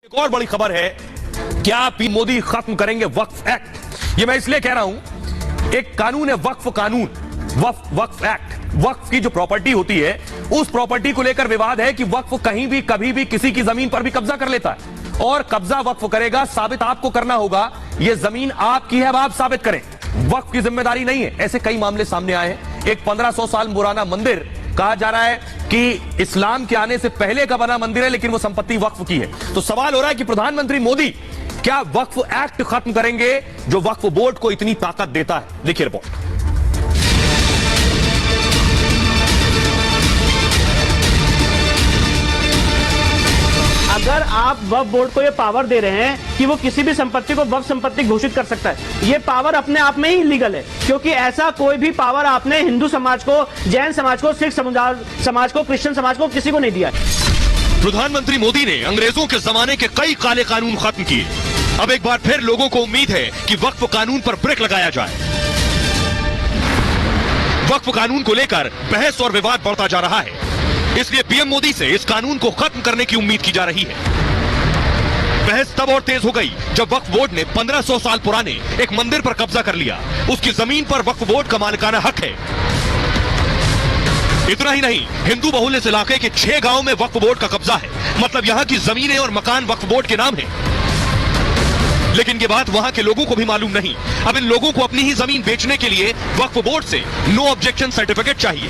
एक और बड़ी खबर है, क्या पीएम मोदी खत्म करेंगे वक्फ एक्ट। ये मैं इसलिए कह रहा हूं, एक कानून है वक्फ कानून, वक्फ एक्ट। वक्फ की जो प्रॉपर्टी होती है, उस प्रॉपर्टी को लेकर विवाद है कि वक्फ कहीं भी कभी भी किसी की जमीन पर भी कब्जा कर लेता है और कब्जा वक्फ करेगा, साबित आपको करना होगा ये जमीन आपकी है, अब आप साबित करें। वक्फ की जिम्मेदारी नहीं है। ऐसे कई मामले सामने आए हैं। एक 1500 साल पुराना मंदिर, कहा जा रहा है कि इस्लाम के आने से पहले का बना मंदिर है, लेकिन वो संपत्ति वक्फ की है। तो सवाल हो रहा है कि प्रधानमंत्री मोदी क्या वक्फ एक्ट खत्म करेंगे जो वक्फ बोर्ड को इतनी ताकत देता है। देखिए रिपोर्ट। अगर आप वक्फ बोर्ड को ये पावर दे रहे हैं कि वो किसी भी संपत्ति को वक्फ संपत्ति घोषित कर सकता है, ये पावर अपने आप में ही इलीगल है, क्योंकि ऐसा कोई भी पावर आपने हिंदू समाज को, जैन समाज को, सिख समाज को, क्रिश्चियन समाज को, किसी को नहीं दिया है। प्रधानमंत्री मोदी ने अंग्रेजों के जमाने के कई काले कानून खत्म किए। अब एक बार फिर लोगों को उम्मीद है कि वक्फ कानून पर ब्रेक लगाया जाए। वक्फ कानून को लेकर बहस और विवाद बढ़ता जा रहा है, इसलिए पीएम मोदी से इस कानून को खत्म करने की उम्मीद की जा रही है। बहस तब और तेज हो गई जब वक्फ बोर्ड ने 1500 साल पुराने एक मंदिर पर कब्जा कर लिया। उसकी जमीन पर वक्फ बोर्ड का मालिकाना हक है। इतना ही नहीं, हिंदू बहुल इस इलाके के 6 गांव में वक्फ बोर्ड का कब्जा है। मतलब यहां की जमीनें और मकान वक्फ बोर्ड के नाम है। लेकिन ये बात वहां के लोगों को भी मालूम नहीं। अब इन लोगों को अपनी ही जमीन बेचने के लिए वक्फ बोर्ड से नो ऑब्जेक्शन सर्टिफिकेट चाहिए।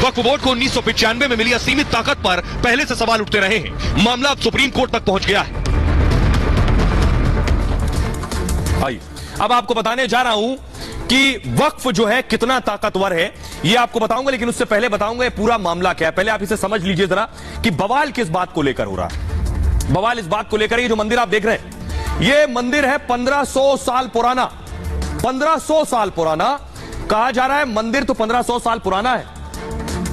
वक्फ बोर्ड को 1995 में मिली असीमित ताकत पर पहले से सवाल उठते रहे हैं। मामला अब सुप्रीम कोर्ट तक पहुंच गया है। आइए अब आपको बताने जा रहा हूं कि वक्फ जो है कितना ताकतवर है, ये आपको बताऊंगा, लेकिन उससे पहले बताऊंगा ये पूरा मामला क्या है। पहले आप इसे समझ लीजिए जरा कि बवाल किस बात को लेकर हो रहा है। बवाल इस बात को लेकर, ये जो मंदिर आप देख रहे हैं, ये मंदिर है 1500 साल पुराना। 1500 साल पुराना कहा जा रहा है। मंदिर तो 1500 साल पुराना है।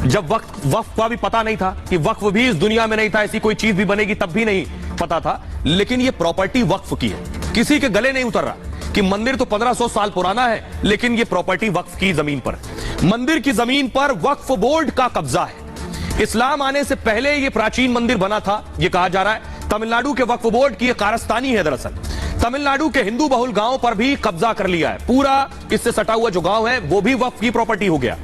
जब वक्फ का भी पता नहीं था, कि वक्फ भी इस दुनिया में नहीं था, ऐसी कोई चीज भी बनेगी तब भी नहीं पता था। लेकिन ये प्रॉपर्टी वक्फ की है। किसी के गले नहीं उतर रहा कि मंदिर तो 1500 साल पुराना है, लेकिन ये प्रॉपर्टी वक्फ की जमीन पर, मंदिर की जमीन पर वक्फ बोर्ड का कब्जा है। इस्लाम आने से पहले ये प्राचीन मंदिर बना था, ये कहा जा रहा है। तमिलनाडु के वक्फ बोर्ड की कारस्तानी है। दरअसल तमिलनाडु के हिंदू बहुल गांव पर भी कब्जा कर लिया है। पूरा इससे सटा हुआ जो गांव है वो भी वक्फ की प्रॉपर्टी हो गया।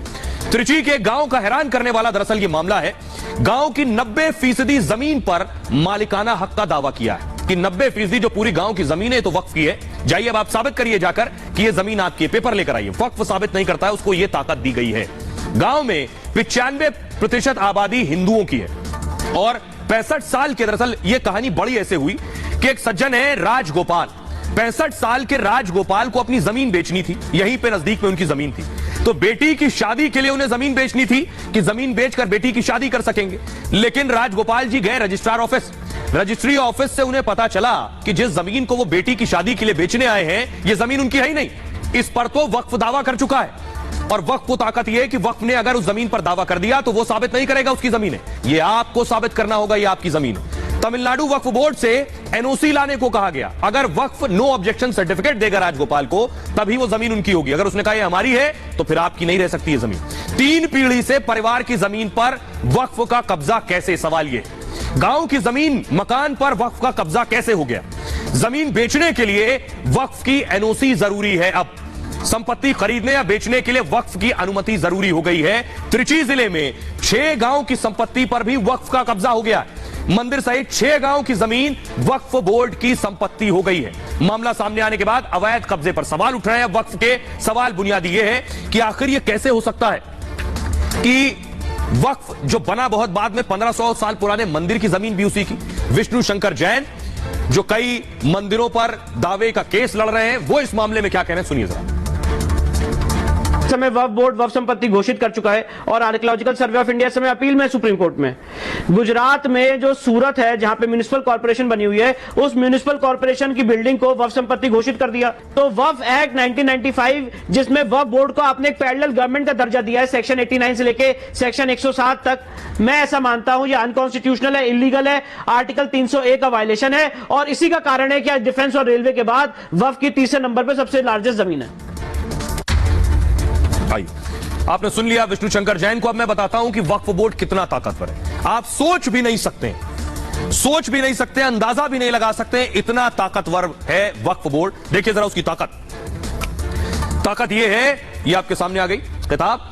त्रिची के गांव का हैरान करने वाला दरअसल ये मामला है। गांव की 90% जमीन पर मालिकाना हक का दावा किया है कि 90% जो पूरी गांव की जमीन है तो वक्फ की है। जाइए अब आप साबित करिए जाकर कि ये जमीन आपकी है, पेपर लेकर आइए। वक्फ साबित नहीं करता है, उसको ये ताकत दी गई है। गांव में 95% आबादी हिंदुओं की है और 65 साल के, दरअसल ये कहानी बड़ी ऐसे हुई कि एक सज्जन है राजगोपाल, 65 साल के राजगोपाल को अपनी जमीन बेचनी थी। यहीं पे नजदीक में उनकी जमीन थी, तो बेटी की शादी के लिए उन्हें जमीन बेचनी थी कि जमीन बेचकर बेटी की शादी कर सकेंगे। लेकिन राजगोपाल जी गए रजिस्ट्रार ऑफिस। रजिस्ट्री ऑफिस से उन्हें पता चला कि जिस जमीन को वो बेटी की शादी के लिए बेचने आए हैं, ये जमीन उनकी है ही नहीं। इस पर तो वक्फ दावा कर चुका है। और वक्फ को ताकत यह है कि वक्फ ने अगर उस जमीन पर दावा कर दिया तो वो साबित नहीं करेगा उसकी जमीन है, ये आपको साबित करना होगा ये आपकी जमीन है। तमिलनाडु वक्फ बोर्ड से एनओसी लाने को कहा गया। अगर वक्फ नो ऑब्जेक्शन सर्टिफिकेट देगा राजगोपाल को, तभी वो जमीन उनकी होगी। अगर उसने कहा ये हमारी है तो फिर आपकी नहीं रह सकती ये जमीन। 3 पीढ़ी से परिवार की जमीन पर वक्फ का कब्जा कैसे, सवाल ये। गांव की जमीन, मकान पर वक्फ का कब्जा कैसे हो गया। जमीन बेचने के लिए वक्फ की एनओसी जरूरी है। अब संपत्ति खरीदने या बेचने के लिए वक्फ की अनुमति जरूरी हो गई है। त्रिची जिले में 6 गांव की संपत्ति पर भी वक्फ का कब्जा हो गया। मंदिर सहित 6 गांव की जमीन वक्फ बोर्ड की संपत्ति हो गई है। मामला सामने आने के बाद अवैध कब्जे पर सवाल उठ रहे हैं। वक्फ के सवाल बुनियादी यह है कि आखिर यह कैसे हो सकता है कि वक्फ जो बना बहुत बाद में, 1500 साल पुराने मंदिर की जमीन भी उसी की। विष्णु शंकर जैन जो कई मंदिरों पर दावे का केस लड़ रहे हैं, वो इस मामले में क्या कह रहे हैं, सुनिए जरा। समय वक्फ बोर्ड वक्फ संपत्ति घोषित कर चुका है और आर्कियोलॉजिकल सर्वे ऑफ इंडिया समय अपील में सुप्रीम कोर्ट में। गुजरात में जो सूरत है, जहां पे म्युनिसिपल कॉर्पोरेशन बनी हुई है, उस म्युनिसिपल कॉर्पोरेशन की बिल्डिंग को वक्फ संपत्ति घोषित कर दिया। तो वक्फ एक्ट 1995, जिसमें वक्फ बोर्ड को आपने एक पैरेलल गवर्नमेंट का दर्जा दिया है, सेक्शन 89 से लेके सेक्शन 107 तक, मैं ऐसा मानता हूं ये अनकॉन्स्टिट्यूशनल है, इलीगल है, आर्टिकल 301 का वायलेशन है। और इसी का कारण है कि डिफेंस और रेलवे के बाद वक्फ की तीसरे नंबर पर सबसे लार्जेस्ट जमीन है। आपने सुन लिया विष्णु शंकर जैन को। अब मैं बताता हूं कि वक्फ बोर्ड कितना ताकतवर है। आप सोच भी नहीं सकते सोच भी नहीं सकते, अंदाजा भी नहीं लगा सकते, इतना ताकतवर है वक्फ बोर्ड। देखिए जरा उसकी ताकत ये है, ये आपके सामने आ गई किताब।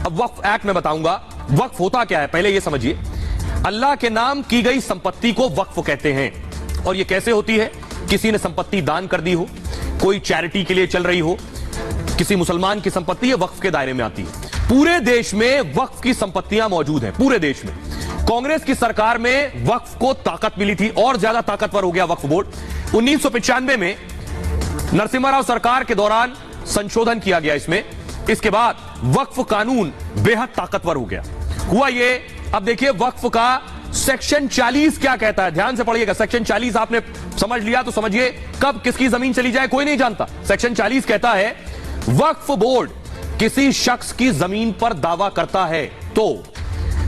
अब वक्फ एक्ट में बताऊंगा वक्फ होता क्या है, पहले ये समझिए। अल्लाह के नाम की गई संपत्ति को वक्फ कहते हैं। और ये कैसे होती है? किसी ने संपत्ति दान कर दी हो, कोई चैरिटी के लिए चल रही हो, किसी मुसलमान की संपत्ति, ये वक्फ के दायरे में आती है। पूरे देश में वक्फ की संपत्तियां मौजूद हैं, पूरे देश में। कांग्रेस की सरकार में वक्फ को ताकत मिली थी और ज्यादा ताकतवर हो गया वक्फ बोर्ड। 1995 में नरसिम्हा राव सरकार के दौरान संशोधन किया गया इसमें। इसके बाद वक्फ कानून बेहद ताकतवर हो गया। हुआ ये, अब देखिए वक्फ का सेक्शन 40 क्या कहता है, ध्यान से पढ़िएगा। सेक्शन 40 आपने समझ लिया तो समझिए कब किसकी जमीन चली जाए कोई नहीं जानता। सेक्शन 40 कहता है वक्फ बोर्ड किसी शख्स की जमीन पर दावा करता है तो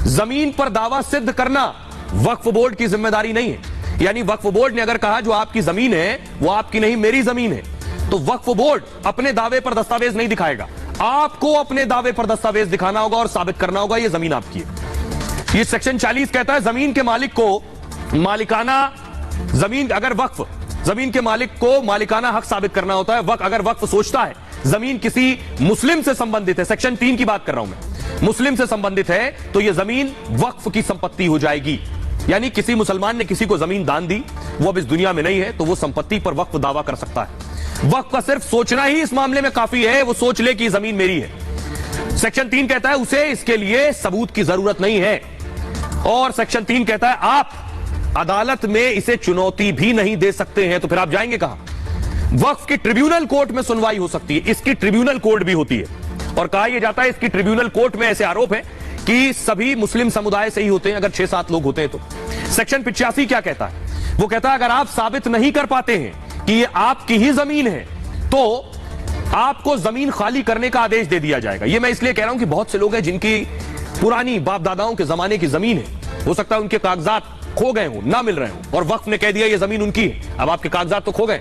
जमीन पर दावा सिद्ध करना वक्फ बोर्ड की जिम्मेदारी नहीं है। यानी वक्फ बोर्ड ने अगर कहा जो आपकी जमीन है वो आपकी नहीं मेरी जमीन है, तो वक्फ बोर्ड अपने दावे पर दस्तावेज नहीं दिखाएगा, आपको अपने दावे पर दस्तावेज दिखाना होगा और साबित करना होगा ये जमीन आपकी है। ये सेक्शन 40 कहता है जमीन के मालिक को मालिकाना जमीन, अगर वक्फ जमीन के मालिक को मालिकाना हक साबित करना होता है। अगर वक्फ सोचता है जमीन किसी मुस्लिम से संबंधित है, सेक्शन 3 की बात कर रहा हूं मैं, मुस्लिम से संबंधित है तो यह जमीन वक्फ की संपत्ति हो जाएगी। यानी किसी मुसलमान ने किसी को जमीन दान दी, वो अब इस दुनिया में नहीं है, तो वो संपत्ति पर वक्फ दावा कर सकता है। वक्फ का सिर्फ सोचना ही इस मामले में काफी है, वो सोच ले कि ये जमीन मेरी है। सेक्शन 3 कहता है उसे इसके लिए सबूत की जरूरत नहीं है। और सेक्शन 3 कहता है आप अदालत में इसे चुनौती भी नहीं दे सकते हैं, तो फिर आप जाएंगे कहां? वक्फ की ट्रिब्यूनल कोर्ट में सुनवाई हो सकती है, इसकी ट्रिब्यूनल कोर्ट भी होती है। और कहा यह जाता है इसकी ट्रिब्यूनल कोर्ट में ऐसे आरोप है कि सभी मुस्लिम समुदाय से ही होते हैं, अगर 6-7 लोग होते हैं तो। सेक्शन 85 क्या कहता है? वो कहता है अगर आप साबित नहीं कर पाते हैं कि ये आपकी ही जमीन है तो आपको जमीन खाली करने का आदेश दे दिया जाएगा। ये मैं इसलिए कह रहा हूं कि बहुत से लोग हैं जिनकी पुरानी बाप दादाओं के जमाने की जमीन है, हो सकता है उनके कागजात खो गए हो, ना मिल रहे हो, और वक्फ ने कह दिया ये जमीन उनकी है। अब आपके कागजात तो खो गए,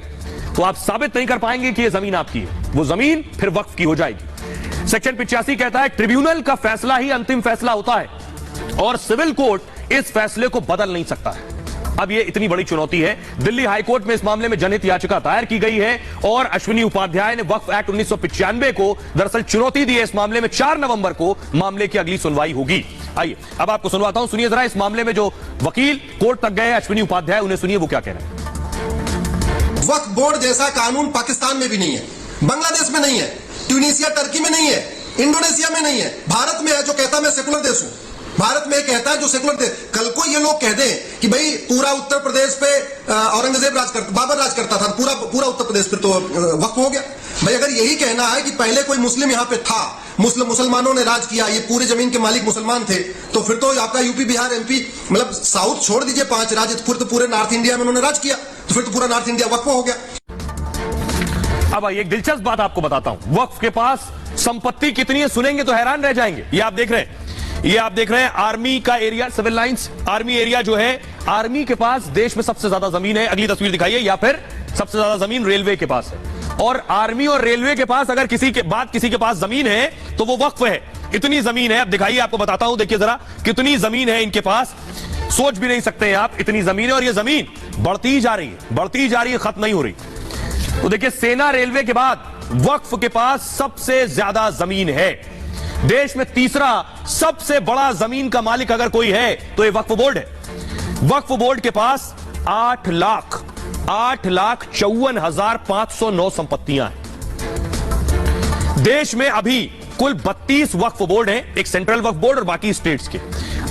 तो आप साबित नहीं कर पाएंगे कि ये जमीन आपकी है, वो जमीन फिर वक्फ की हो जाएगी। सेक्शन 85 कहता है ट्रिब्यूनल का फैसला ही अंतिम फैसला होता है और सिविल कोर्ट इस फैसले को बदल नहीं सकता है। अब ये इतनी बड़ी चुनौती है, दिल्ली हाईकोर्ट में इस मामले में जनहित याचिका दायर की गई है और अश्विनी उपाध्याय ने वक्फ एक्ट 1995 को दरअसल चुनौती दी है। इस मामले में 4 नवंबर को मामले की अगली सुनवाई होगी। आइए अब आपको सुनवाता हूं, सुनिए जरा इस मामले में जो वकील कोर्ट तक गए अश्विनी उपाध्याय, उन्हें सुनिए वो क्या कह रहे हैं। वक्फ बोर्ड जैसा कानून पाकिस्तान में भी नहीं है, बांग्लादेश में नहीं है, ट्यूनीसिया टर्की में नहीं है, इंडोनेशिया में नहीं है, भारत में है जो कहता मैं सेकुलर देश हूं। भारत में कहता है जो सेकुलर देश, कल को ये लोग कह दें कि भाई पूरा उत्तर प्रदेश पे औरंगजेब राज करता, बाबर राज करता था, पूरा उत्तर प्रदेश पे तो वक्फ हो गया। भाई अगर यही कहना है कि पहले कोई मुस्लिम यहाँ पे था, मुसलमानों ने राज किया, ये पूरे जमीन के मालिक मुसलमान थे, तो फिर तो आपका यूपी बिहार एमपी मतलब साउथ छोड़ दीजिए 5 राज्य, फिर तो पूरे नॉर्थ इंडिया में उन्होंने राज किया, तो फिर तो पूरा नॉर्थ इंडिया वक्फ हो गया। अब एक दिलचस्प बात आपको बताता हूं, वक्फ के पास संपत्ति कितनी है सुनेंगे तो हैरान रह जाएंगे। ये आप देख रहे हैं आर्मी का area, civil lines army area जो है, आर्मी के पास देश में सबसे ज्यादा जमीन है। अगली तस्वीर दिखाइए, या फिर सबसे ज्यादा जमीन रेलवे के पास है। और आर्मी और रेलवे के पास अगर किसी के पास जमीन है तो वो वक्फ है। इतनी जमीन है, अब दिखाइए आपको बताता हूं, देखिए जरा कितनी जमीन है इनके पास, सोच भी नहीं सकते हैं आप, इतनी जमीन है। और ये जमीन बढ़ती जा रही है, खत्म नहीं हो रही। तो देखिए सेना रेलवे के बाद वक्फ के पास सबसे ज्यादा जमीन है। देश में तीसरा सबसे बड़ा जमीन का मालिक अगर कोई है तो ये वक्फ बोर्ड है। वक्फ बोर्ड के पास 8,54,509 संपत्तियां हैं। देश में अभी कुल 32 वक्फ बोर्ड हैं, एक सेंट्रल वक्फ बोर्ड और बाकी स्टेट्स के।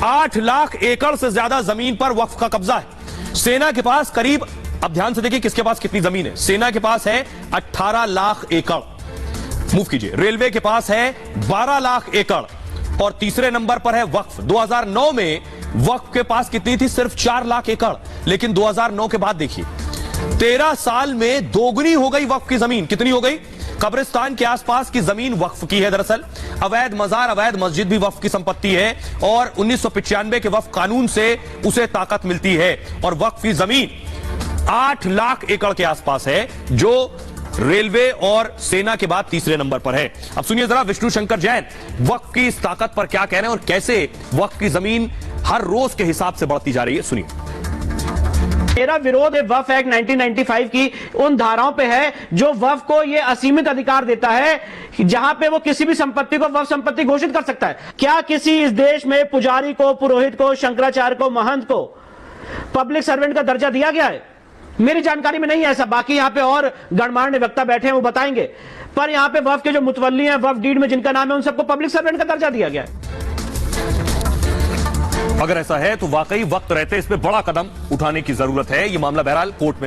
8 लाख एकड़ से ज्यादा जमीन पर वक्फ का कब्जा है। सेना के पास करीब, अब ध्यान से देखिए किसके पास कितनी जमीन है, सेना के पास है 18 लाख एकड़, मूव कीजिए। रेलवे के पास है 12 लाख एकड़ और तीसरे नंबर पर है वक्फ। 2009 में वक्फ के पास कितनी थी? सिर्फ 4 लाख एकड़। लेकिन 2009 के बाद देखिए 13 साल में दोगुनी हो गई वक्फ की जमीन। कितनी हो गई? कब्रिस्तान के आसपास की जमीन वक्फ की है दरअसल। अवैध मजार, अवैध मस्जिद भी वक्फ की संपत्ति है और 1995 के वक्फ कानून से उसे ताकत मिलती है। और वक्फ की जमीन 8 लाख एकड़ के आसपास है, जो रेलवे और सेना के बाद तीसरे नंबर पर है। अब सुनिए जरा विष्णु शंकर जैन वक्फ की इस ताकत पर क्या कह रहे हैं और कैसे वक्फ की जमीन हर रोज के हिसाब से बढ़ती जा रही है, सुनिए। मेरा विरोध है वक्फ एक्ट 1995 की उन धाराओं पे है जो वक्फ को यह असीमित अधिकार देता है जहां पे वो किसी भी संपत्ति को वक्फ संपत्ति घोषित कर सकता है। क्या किसी इस देश में पुजारी को, पुरोहित को, शंकराचार्य को, महंत को पब्लिक सर्वेंट का दर्जा दिया गया है? मेरी जानकारी में नहीं है ऐसा। बाकी यहां पे और गणमान्य वक्ता बैठे हैं, वो बताएंगे। पर यहां पे वक्फ के जो मुतवल्ली हैं, वक्फ डीड में जिनका नाम है, उन सबको पब्लिक सर्वेंट का दर्जा दिया गया है। अगर ऐसा है तो वाकई वक्त रहते इस पे बड़ा कदम उठाने की जरूरत है। ये मामला बहरहाल कोर्ट में